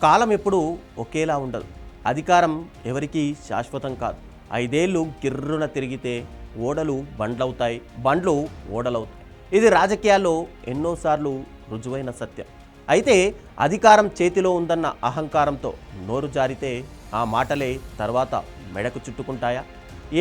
కాలం ఎప్పుడూ ఒకేలా ఉండదు. అధికారం ఎవరికీ శాశ్వతం కాదు. 5 ఏళ్ళు గిర్రున తిరిగితే ఓడలు బండ్లవుతాయి, బండ్లు ఓడలవుతాయి. ఇది రాజకీయాల్లో ఎన్నోసార్లు రుజువైన సత్యం. అయితే అధికారం చేతిలో ఉందన్న అహంకారంతో నోరు జారితే ఆ మాటలే తర్వాత మెడకు చుట్టుకుంటాయా?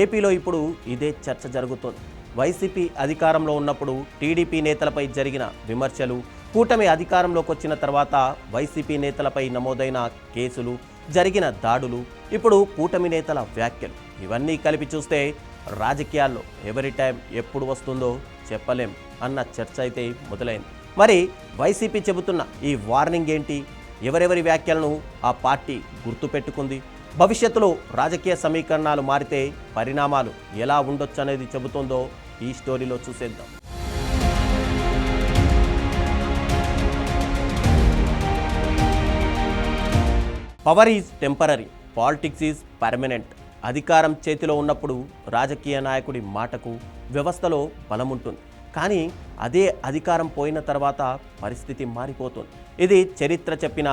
ఏపీలో ఇప్పుడు ఇదే చర్చ జరుగుతోంది. వైసీపీ అధికారంలో ఉన్నప్పుడు టీడీపీ నేతలపై జరిగిన విమర్శలు, కూటమి అధికారంలోకి వచ్చిన తర్వాత వైసీపీ నేతలపై నమోదైన కేసులు, జరిగిన దాడులు, ఇప్పుడు కూటమి నేతల వ్యాఖ్యలు, ఇవన్నీ కలిపి చూస్తే రాజకీయాల్లో ఎవరి టైం ఎప్పుడు వస్తుందో చెప్పలేం అన్న చర్చ అయితే మొదలైంది. మరి వైసీపీ చెబుతున్న ఈ వార్నింగ్ ఏంటి? ఎవరెవరి వ్యాఖ్యలను ఆ పార్టీ గుర్తుపెట్టుకుంది? భవిష్యత్తులో రాజకీయ సమీకరణాలు మారితే పరిణామాలు ఎలా ఉండొచ్చు అనేది చెబుతుందో ఈ స్టోరీలో చూసేద్దాం. Power is temporary, politics is permanent. అధికారం చేతిలో ఉన్నప్పుడు రాజకీయ నాయకుడి మాటకు, వ్యవస్థలో బలముంటుంది. కానీ అదే అధికారం పోయిన తర్వాత పరిస్థితి మారిపోతుంది. ఇది చరిత్ర చెప్పిన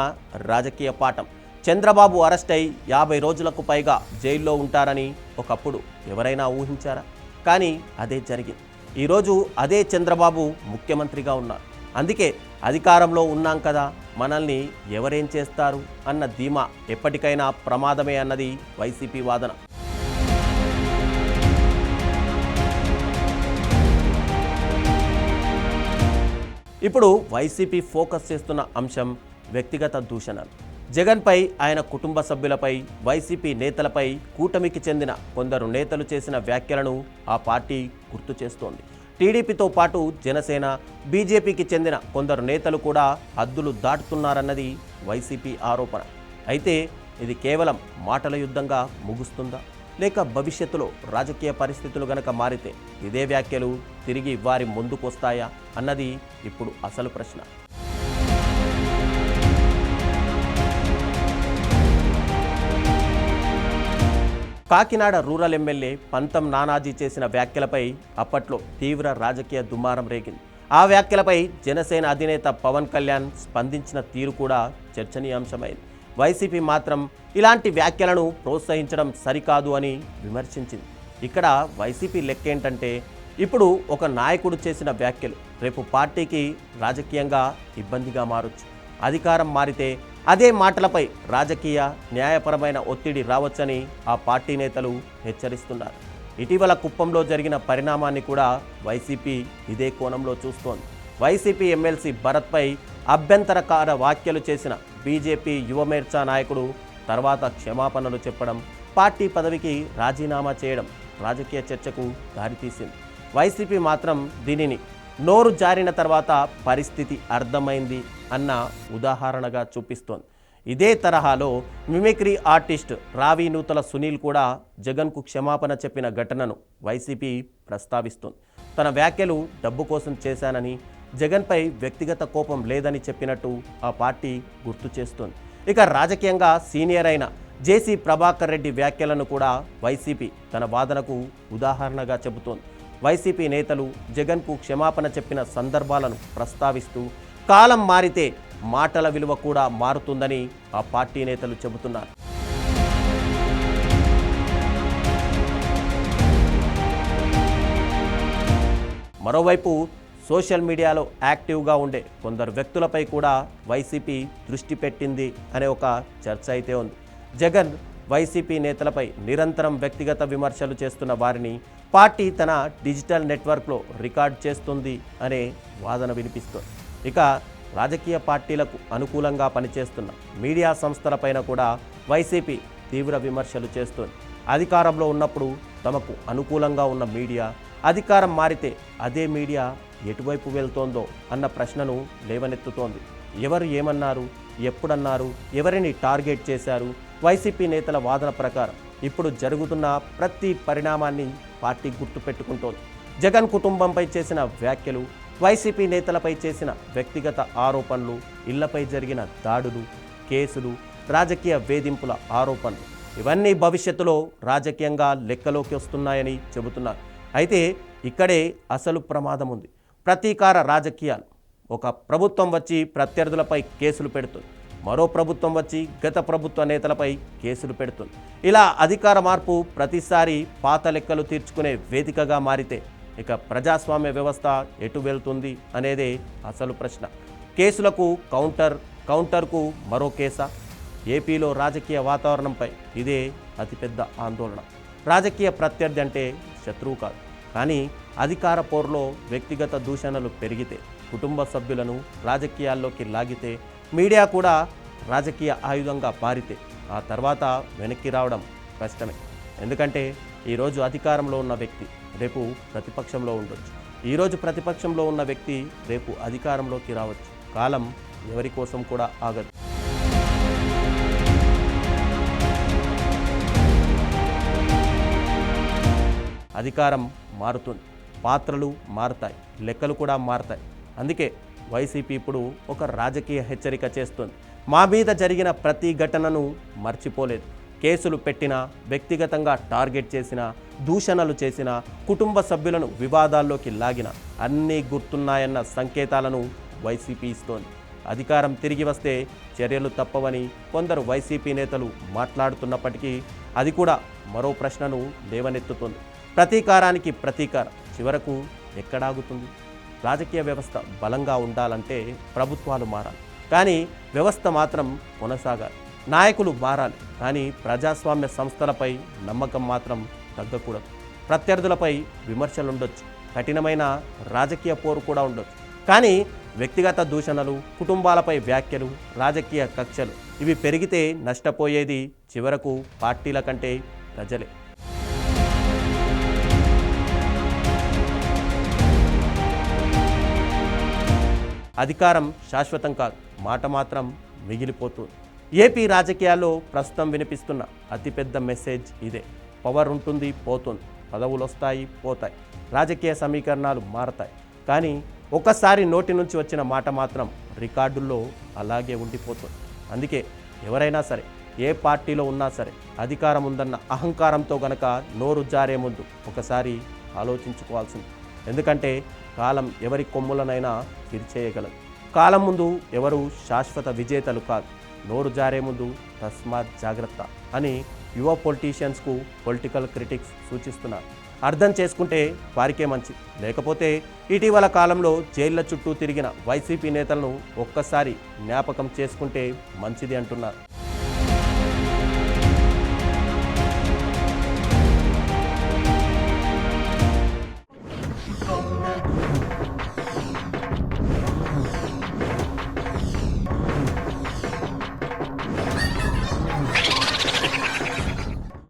రాజకీయ పాఠం. చంద్రబాబు అరెస్ట్ అయి 50 రోజులకు పైగా జైల్లో ఉంటారని ఒకప్పుడు ఎవరైనా ఊహించారా? కానీ అదే జరిగింది. ఈరోజు అదే చంద్రబాబు ముఖ్యమంత్రిగా ఉన్నారు. అందుకే అధికారంలో ఉన్నాం కదా, మనల్ని ఎవరేం చేస్తారు అన్న ధీమా ఎప్పటికైనా ప్రమాదమే అన్నది వైసీపీ వాదన. ఇప్పుడు వైసీపీ ఫోకస్ చేస్తున్న అంశం వ్యక్తిగత దూషణలు. జగన్పై, ఆయన కుటుంబ సభ్యులపై, వైసీపీ నేతలపై కూటమికి చెందిన కొందరు నేతలు చేసిన వ్యాఖ్యలను ఆ పార్టీ గుర్తు చేస్తోంది. టీడీపీతో పాటు జనసేన, బీజేపీకి చెందిన కొందరు నేతలు కూడా హద్దులు దాటుతున్నారన్నది వైసీపీ ఆరోపణ. అయితే ఇది కేవలం మాటల యుద్ధంగా ముగుస్తుందా? లేక భవిష్యత్తులో రాజకీయ పరిస్థితులు గనక మారితే ఇదే వ్యాఖ్యలు తిరిగి వారి ముందుకొస్తాయా అన్నది ఇప్పుడు అసలు ప్రశ్న. కాకినాడ రూరల్ ఎమ్మెల్యే పంతం నానాజీ చేసిన వ్యాఖ్యలపై అప్పట్లో తీవ్ర రాజకీయ దుమారం రేగింది. ఆ వ్యాఖ్యలపై జనసేన అధినేత పవన్ కళ్యాణ్ స్పందించిన తీరు కూడా చర్చనీయాంశమైంది. వైసీపీ మాత్రం ఇలాంటి వ్యాఖ్యలను ప్రోత్సహించడం సరికాదు అని విమర్శించింది. ఇక్కడ వైసీపీ లెక్కేంటంటే, ఇప్పుడు ఒక నాయకుడు చేసిన వ్యాఖ్యలు రేపు పార్టీకి రాజకీయంగా ఇబ్బందిగా మారొచ్చు. అధికారం మారితే అదే మాటలపై రాజకీయ, న్యాయపరమైన ఒత్తిడి రావచ్చని ఆ పార్టీ నేతలు హెచ్చరిస్తున్నారు. ఇటీవల కుప్పంలో జరిగిన పరిణామాన్ని కూడా వైసీపీ ఇదే కోణంలో చూస్తోంది. వైసీపీ ఎమ్మెల్సీ భరత్పై అభ్యంతరకర వ్యాఖ్యలు చేసిన బీజేపీ యువమోర్చా నాయకుడు తర్వాత క్షమాపణలు చెప్పడం, పార్టీ పదవికి రాజీనామా చేయడం రాజకీయ చర్చకు దారితీసింది. వైసీపీ మాత్రం దీనిని నోరు జారిన తర్వాత పరిస్థితి అర్థమైంది అన్న ఉదాహరణగా చూపిస్తోంది. ఇదే తరహాలో మిమిక్రీ ఆర్టిస్ట్ రావి నూతల సునీల్ కూడా జగన్కు క్షమాపణ చెప్పిన ఘటనను వైసీపీ ప్రస్తావిస్తోంది. తన వ్యాఖ్యలు డబ్బు కోసం చేశానని, జగన్పై వ్యక్తిగత కోపం లేదని చెప్పినట్టు ఆ పార్టీ గుర్తు చేస్తోంది. ఇక రాజకీయంగా సీనియర్ అయిన జేసీ ప్రభాకర్ రెడ్డి వ్యాఖ్యలను కూడా వైసీపీ తన వాదనకు ఉదాహరణగా చెబుతోంది. వైసీపీ నేతలు జగన్కు క్షమాపణ చెప్పిన సందర్భాలను ప్రస్తావిస్తూ కాలం మారితే మాటల విలువ కూడా మారుతుందని ఆ పార్టీ నేతలు చెబుతున్నారు. మరోవైపు సోషల్ మీడియాలో యాక్టివ్గా ఉండే కొందరు వ్యక్తులపై కూడా వైసీపీ దృష్టి పెట్టింది అనే ఒక చర్చ అయితే ఉంది. జగన్, వైసీపీ నేతలపై నిరంతరం వ్యక్తిగత విమర్శలు చేస్తున్న వారిని పార్టీ తన డిజిటల్ నెట్వర్క్లో రికార్డ్ చేస్తుంది అనే వాదన వినిపిస్తోంది. ఇక రాజకీయ పార్టీలకు అనుకూలంగా పనిచేస్తున్న మీడియా సంస్థలపైన కూడా వైసీపీ తీవ్ర విమర్శలు చేస్తోంది. అధికారంలో ఉన్నప్పుడు తమకు అనుకూలంగా ఉన్న మీడియా, అధికారం మారితే అదే మీడియా ఎటువైపు వెళ్తోందో అన్న ప్రశ్నను లేవనెత్తుతోంది. ఎవరు ఏమన్నారు, ఎప్పుడన్నారు, ఎవరిని టార్గెట్ చేశారు? వైసీపీ నేతల వాదన ప్రకారం ఇప్పుడు జరుగుతున్న ప్రతి పరిణామాన్ని పార్టీ గుర్తుపెట్టుకుంటోంది. జగన్ కుటుంబంపై చేసిన వ్యాఖ్యలు, వైసీపీ నేతలపై చేసిన వ్యక్తిగత ఆరోపణలు, ఇళ్లపై జరిగిన దాడులు, కేసులు, రాజకీయ వేధింపుల ఆరోపణలు, ఇవన్నీ భవిష్యత్తులో రాజకీయంగా లెక్కలోకి వస్తున్నాయని చెబుతున్నారు. అయితే ఇక్కడే అసలు ప్రమాదం ఉంది. ప్రతీకార రాజకీయాలు. ఒక ప్రభుత్వం వచ్చి ప్రత్యర్థులపై కేసులు పెడుతుంది. మరో ప్రభుత్వం వచ్చి గత ప్రభుత్వ నేతలపై కేసులు పెడుతుంది. ఇలా అధికార మార్పు ప్రతిసారి పాత లెక్కలు తీర్చుకునే వేదికగా మారితే ఇక ప్రజాస్వామ్య వ్యవస్థ ఎటు వెళ్తుంది అనేదే అసలు ప్రశ్న. కేసులకు కౌంటర్కు మరో కేసా? ఏపీలో రాజకీయ వాతావరణంపై ఇదే అతిపెద్ద ఆందోళన. రాజకీయ ప్రత్యర్థి అంటే శత్రువు కాదు, కానీ అధికార పోరులో వ్యక్తిగత దూషణలు పెరిగితే, కుటుంబ సభ్యులను రాజకీయాల్లోకి లాగితే, మీడియా కూడా రాజకీయ ఆయుధంగా మారితే ఆ తర్వాత వెనక్కి రావడం కష్టమే. ఎందుకంటే ఈరోజు అధికారంలో ఉన్న వ్యక్తి రేపు ప్రతిపక్షంలో ఉండొచ్చు. ఈరోజు ప్రతిపక్షంలో ఉన్న వ్యక్తి రేపు అధికారంలోకి రావచ్చు. కాలం ఎవరి కోసం కూడా ఆగదు. అధికారం మారుతుంది, పాత్రలు మారుతాయి, లెక్కలు కూడా మారుతాయి. అందుకే వైసీపీ ఇప్పుడు ఒక రాజకీయ హెచ్చరిక చేస్తుంది. మా మీద జరిగిన ప్రతి ఘటనను మర్చిపోలేదు. కేసులు పెట్టినా, వ్యక్తిగతంగా టార్గెట్ చేసినా, దూషణలు చేసినా, కుటుంబ సభ్యులను వివాదాల్లోకి లాగిన అన్నీ గుర్తున్నాయన్న సంకేతాలను వైసీపీ ఇస్తోంది. అధికారం తిరిగి వస్తే చర్యలు తప్పవని కొందరు వైసీపీ నేతలు మాట్లాడుతున్నప్పటికీ అది కూడా మరో ప్రశ్నను లేవనెత్తుతుంది. ప్రతీకారానికి ప్రతీకారం చివరకు ఎక్కడాగుతుంది? రాజకీయ వ్యవస్థ బలంగా ఉండాలంటే ప్రభుత్వాలు మారాలి, కానీ వ్యవస్థ మాత్రం కొనసాగాలి. నాయకులు మారాలి, కానీ ప్రజాస్వామ్య సంస్థలపై నమ్మకం మాత్రం తగ్గకూడదు. ప్రత్యర్థులపై విమర్శలుండొచ్చు, కఠినమైన రాజకీయ పోరు కూడా ఉండొచ్చు, కానీ వ్యక్తిగత దూషణలు, కుటుంబాలపై వ్యాఖ్యలు, రాజకీయ కక్షలు ఇవి పెరిగితే నష్టపోయేది చివరకు పార్టీల కంటే ప్రజలే. అధికారం శాశ్వతం కాదు, మాట మాత్రం మిగిలిపోతుంది. ఏపీ రాజకీయాల్లో ప్రస్తుతం వినిపిస్తున్న అతిపెద్ద మెసేజ్ ఇదే. పవర్ ఉంటుంది, పోతుంది, పదవులు వస్తాయి, పోతాయి, రాజకీయ సమీకరణాలు మారతాయి, కానీ ఒక్కసారి నోటి నుంచి వచ్చిన మాట మాత్రం రికార్డుల్లో అలాగే ఉండిపోతుంది. అందుకే ఎవరైనా సరే, ఏ పార్టీలో ఉన్నా సరే, అధికారం ఉందన్న అహంకారంతో గనక నోరు జారే ముందు ఒకసారి ఆలోచించుకోవాల్సింది. ఎందుకంటే కాలం ఎవరి కొమ్ములనైనా విరిచేయగలదు. కాలం ముందు ఎవరు శాశ్వత విజేతలు కాదు. నోరు జారే ముందు తస్మాత్ జాగ్రత్త అని యువ పొలిటీషియన్స్కు పొలిటికల్ క్రిటిక్స్ సూచిస్తున్నారు. అర్థం చేసుకుంటే వారికే మంచిది. లేకపోతే ఇటీవల కాలంలో జైళ్ల చుట్టూ తిరిగిన వైసీపీ నేతలను ఒక్కసారి జ్ఞాపకం చేసుకుంటే మంచిది అంటున్నారు.